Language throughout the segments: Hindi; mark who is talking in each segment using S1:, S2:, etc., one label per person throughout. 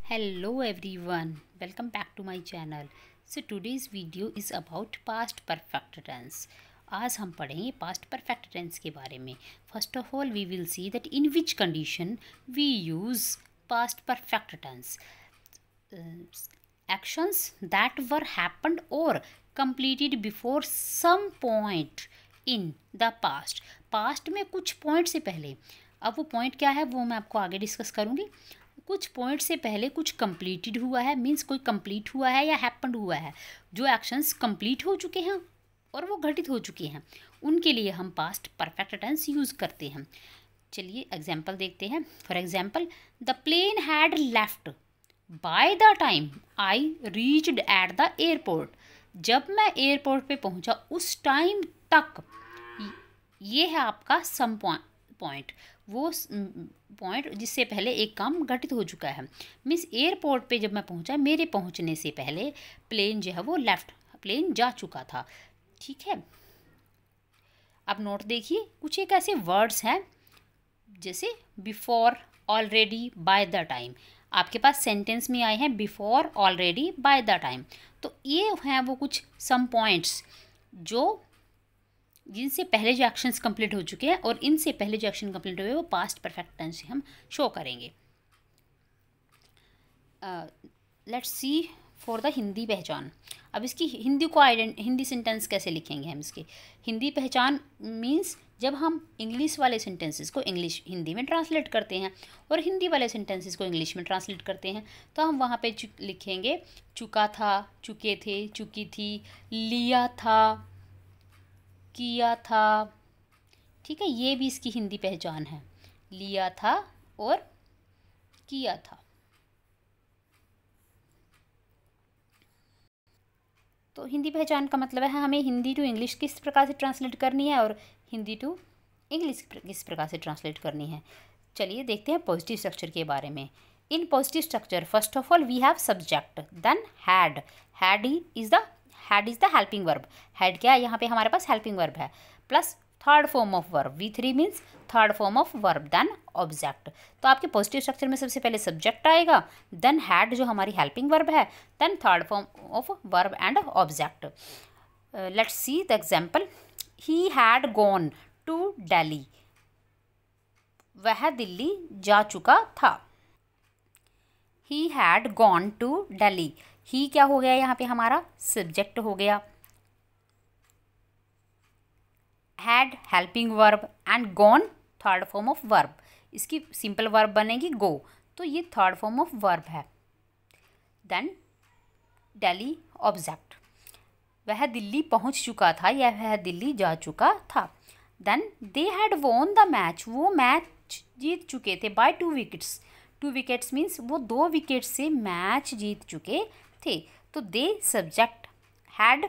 S1: Hello everyone, welcome back to my channel. So today's video is about past perfect tense. आज हम पढ़ेंगे past perfect tense के बारे में. First of all, we will see that in which condition we use past perfect tense. Actions that were happened or completed before some point in the past. Past में कुछ point से पहले. अब वो point क्या है वो मैं आपको आगे डिस्कस करूँगी. कुछ पॉइंट से पहले कुछ कंप्लीटेड हुआ है, मीन्स कोई कंप्लीट हुआ है या हैपेंड हुआ है, जो एक्शंस कंप्लीट हो चुके हैं और वो घटित हो चुके हैं, उनके लिए हम पास्ट परफेक्ट टेंस यूज़ करते हैं. चलिए एग्जांपल देखते हैं. For example, the plane had left by the time I reached at the airport. जब मैं एयरपोर्ट पे पहुंचा उस टाइम तक. ये है आपका सम पॉइंट, वो पॉइंट जिससे पहले एक काम घटित हो चुका है. मीन्स एयरपोर्ट पे जब मैं पहुंचा, मेरे पहुंचने से पहले प्लेन जो है वो लेफ्ट, प्लेन जा चुका था. ठीक है, अब नोट देखिए, कुछ एक ऐसे वर्ड्स हैं जैसे before, already, bye the time. आपके पास सेंटेंस में आए हैं before, already, bye the time. तो ये हैं वो कुछ सम पॉइंट्स जो जिनसे पहले जो एक्शंस कंप्लीट हो चुके हैं और इनसे पहले जो एक्शन कंप्लीट हुए वो पास्ट परफेक्ट टेंस से हम शो करेंगे. Let's see for the Hindi पहचान. अब इसकी हिंदी को हिंदी सेंटेंस कैसे लिखेंगे हम इसके. हिंदी पहचान मीन्स जब हम इंग्लिश वाले सेंटेंसेस को इंग्लिश हिंदी में ट्रांसलेट करते हैं और हिंदी वाले सेंटेंसेस को इंग्लिश में ट्रांसलेट करते हैं, तो हम वहाँ पे लिखेंगे चुका था, चुके थे, चुकी थी, लिया था, किया था. ठीक है, ये भी इसकी हिंदी पहचान है, लिया था और किया था. तो हिंदी पहचान का मतलब है हमें हिंदी टू इंग्लिश किस प्रकार से ट्रांसलेट करनी है और हिंदी टू इंग्लिश किस प्रकार से ट्रांसलेट करनी है. चलिए देखते हैं पॉजिटिव स्ट्रक्चर के बारे में. In positive structure first of all we have subject, then had. Had is the helping verb. Had क्या है, यहाँ पे हमारे पास हेल्पिंग वर्ब है, plus third form of verb, V3 means third form of verb, then object. तो आपके पॉजिटिव स्ट्रक्चर में सबसे पहले सब्जेक्ट आएगा, देन हैड जो हमारी हेल्पिंग वर्ब है, then third form of verb and object. Let's see the example. He had gone to Delhi. वह दिल्ली जा चुका था. He had gone to Delhi. He क्या हो गया यहाँ पे हमारा सब्जेक्ट हो गया, had helping verb and gone third form of verb. इसकी सिंपल वर्ब बनेगी गो, तो ये थर्ड फॉर्म ऑफ वर्ब है. Then Delhi object. वह दिल्ली पहुंच चुका था या वह दिल्ली जा चुका था. Then they had won the match. वो मैच जीत चुके थे बाय 2 विकेट्स. 2 विकेट्स मीन्स वो 2 विकेट से मैच जीत चुके थे. तो they subject, had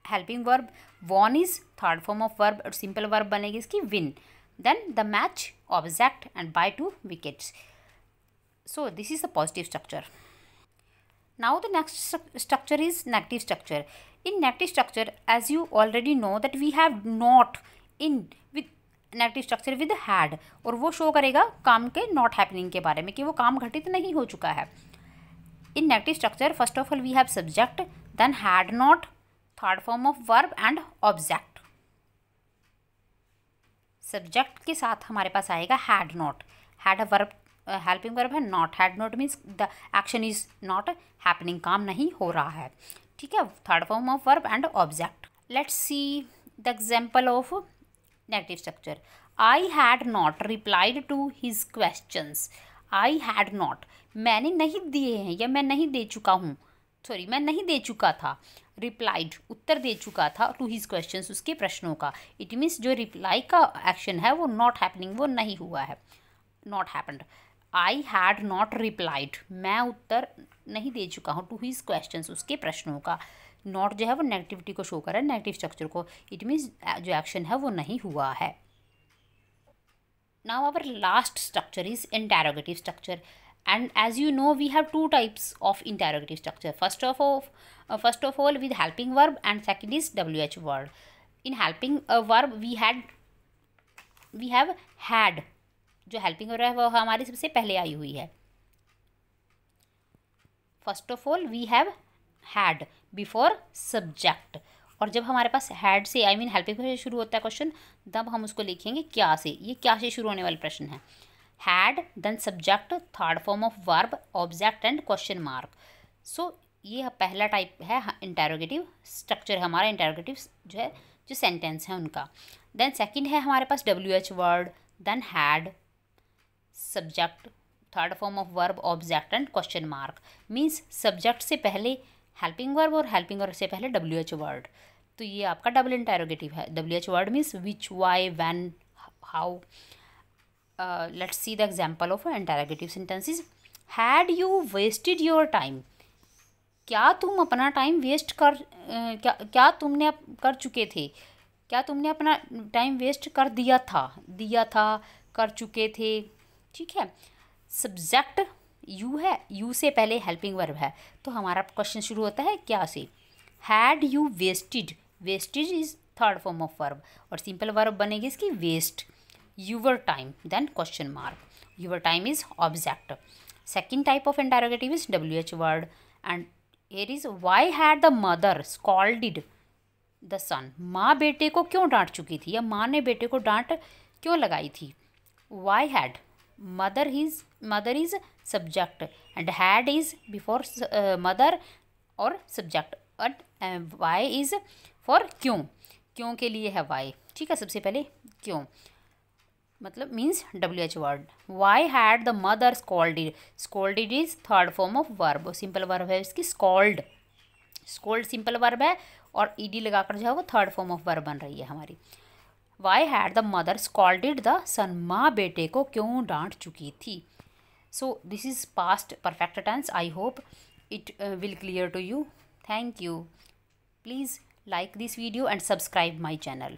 S1: helping verb, won is third form of verb और सिंपल वर्ब बनेगी इसकी win. Then the match object and by 2 wickets. So this is the positive structure. Now the next structure is negative structure. In negative structure, as you already know that we have not in with negative structure with had, और वो शो करेगा काम के not happening के बारे में कि वो काम घटित नहीं हो चुका है. In negative structure, first of all we have subject, then had not, third form of verb and object. Subject के साथ हमारे पास आएगा had not. had a verb, helping verb है, not. Had not means the action is not happening, काम नहीं हो रहा है. ठीक है, third form of verb and object. Let's see the example of negative structure. I had not replied to his questions. I had not, मैंने नहीं दिए हैं या मैं नहीं दे चुका हूँ, सॉरी मैं नहीं दे चुका था. रिप्लाइड उत्तर दे चुका था, टू हिज क्वेश्चंस उसके प्रश्नों का. इट मीन्स जो रिप्लाई का एक्शन है वो नॉट हैपनिंग, वो नहीं हुआ है, not happened. I had not replied, मैं उत्तर नहीं दे चुका हूँ, टू हिज क्वेश्चंस उसके प्रश्नों का. नॉट जो है वो नेगेटिविटी को शो कर रहा है, नेगेटिव स्ट्रक्चर को. इट मीन्स जो एक्शन है वो नहीं हुआ है. Now our last structure is interrogative structure. And as you know we have 2 types of interrogative structure. First of all with helping verb and second is WH word. In helping verb we have had, जो हेल्पिंग वर्ब है वो हमारी सबसे पहले आई हुई है. First of all we have had before subject, और जब हमारे पास हैड से आई मीन हेल्पिंग से शुरू होता है क्वेश्चन, तब हम उसको लिखेंगे क्या से। ये क्या से शुरू होने वाले प्रश्न है। Had then subject, third form of verb, object and question mark. So ये पहला टाइप है इंटेरोगेटिव स्ट्रक्चर, हमारा इंटेरोगेटिव जो है, जो सेंटेंस है उनका। देन सेकंड है हमारे पास WH word, then had, subject, third form of verb, object and question mark. Means subject से पहले हेल्पिंग वर्ब और हेल्पिंग वर्ब से पहले WH वर्ड। तो ये आपका डबल इंटेरोगेटिव है। WH word means which, why, when, how. Let's see the example of interrogative sentences. Had you wasted your time, क्या तुम अपना टाइम वेस्ट कर क्या तुमने कर चुके थे, क्या तुमने अपना टाइम वेस्ट कर दिया था, कर चुके थे, ठीक है। सब्जेक्ट यू है, यू से पहले हेल्पिंग वर्ब है, तो हमारा क्वेश्चन शुरू होता है क्या से। Had you wasted, wasted is third form of verb, और सिंपल वर्ब बनेगी इसकी waste. Your time, then question mark, your time is object. Second type of interrogative is WH word, and here is why had the mother scolded the son, माँ बेटे को क्यों डांट चुकी थी, या माँ ने बेटे को डांट क्यों लगाई थी। why had, mother is subject and had is before mother और subject, and why is for क्यों, क्यों के लिए है why, ठीक है। सबसे पहले क्यों मतलब means WH word. Why had the mother scolded, scolded is third form of verb, simple verb है इसकी स्कॉल्ड, स्कॉल्ड सिंपल वर्ब है और ED लगाकर जो है वो थर्ड फॉर्म ऑफ वर्ब बन रही है हमारी। Why had the mother scolded the son, माँ बेटे को क्यों डांट चुकी थी। So this is past perfect tense. I hope it will clear to you. Thank you. Please like this video and subscribe my channel.